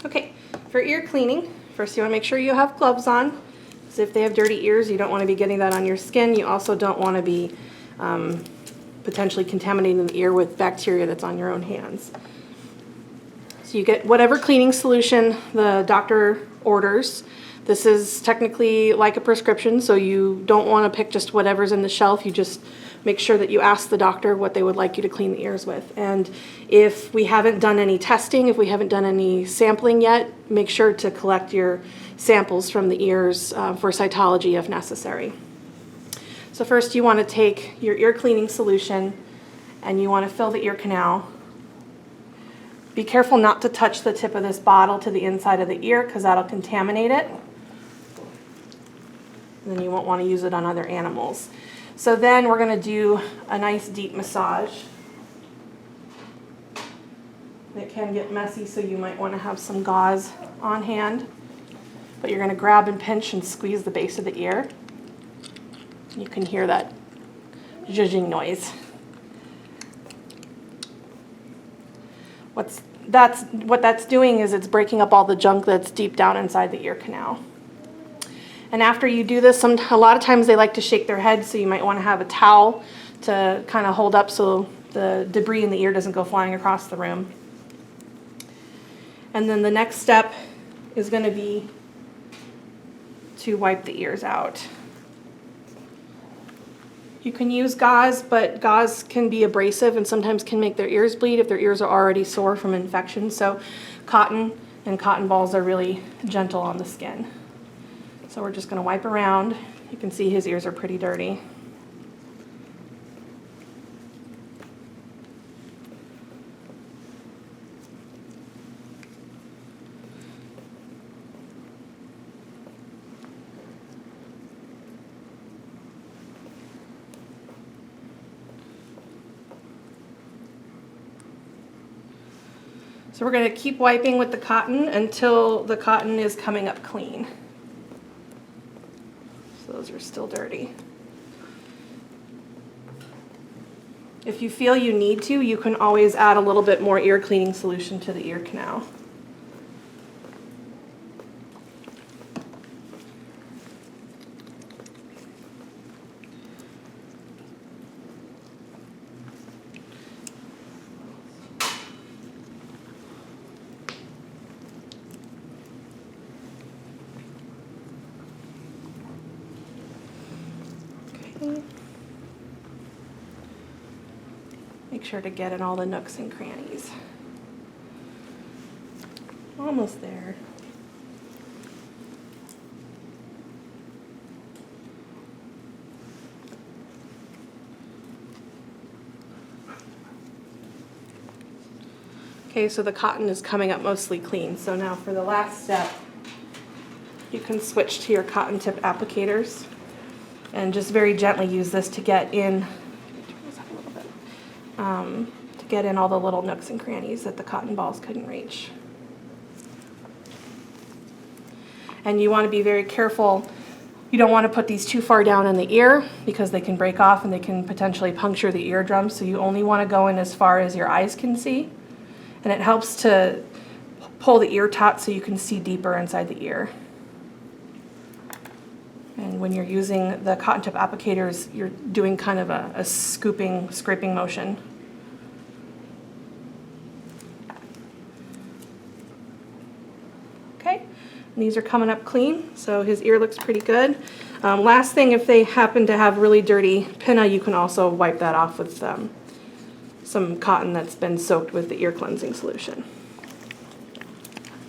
Okay, for ear cleaning, first you want to make sure you have gloves on, because if they have dirty ears, you don't want to be getting that on your skin. You also don't want to be potentially contaminating the ear with bacteria that's on your own hands. So you get whatever cleaning solution the doctor orders. This is technically like a prescription, so you don't want to pick just whatever's in the shelf. You just make sure that you ask the doctor what they would like you to clean the ears with. And if we haven't done any testing, if we haven't done any sampling yet, make sure to collect your samples from the ears for cytology if necessary. So first you want to take your ear cleaning solution and you want to fill the ear canal. Be careful not to touch the tip of this bottle to the inside of the ear, because that'll contaminate it. And then you won't want to use it on other animals. So then we're going to do a nice deep massage. It can get messy, so you might want to have some gauze on hand. But you're going to grab and pinch and squeeze the base of the ear. You can hear that zhuzhing noise. What that's doing is it's breaking up all the junk that's deep down inside the ear canal. And after you do this, a lot of times they like to shake their head, so you might want to have a towel to kind of hold up so the debris in the ear doesn't go flying across the room. And then the next step is going to be to wipe the ears out. You can use gauze, but gauze can be abrasive and sometimes can make their ears bleed if their ears are already sore from infection. So cotton and cotton balls are really gentle on the skin. So we're just going to wipe around. You can see his ears are pretty dirty. So we're going to keep wiping with the cotton until the cotton is coming up clean. So those are still dirty. If you feel you need to, you can always add a little bit more ear cleaning solution to the ear canal. Make sure to get in all the nooks and crannies. Almost there. Okay, so the cotton is coming up mostly clean. So now for the last step, you can switch to your cotton tip applicators and just very gently use this to get in all the little nooks and crannies that the cotton balls couldn't reach. And you want to be very careful. You don't want to put these too far down in the ear because they can break off and they can potentially puncture the eardrum. So you only want to go in as far as your eyes can see. And it helps to pull the ear taut so you can see deeper inside the ear. And when you're using the cotton tip applicators, you're doing kind of a scooping, scraping motion. Okay, and these are coming up clean, so his ear looks pretty good. Last thing, if they happen to have really dirty pinna, you can also wipe that off with some cotton that's been soaked with the ear cleansing solution.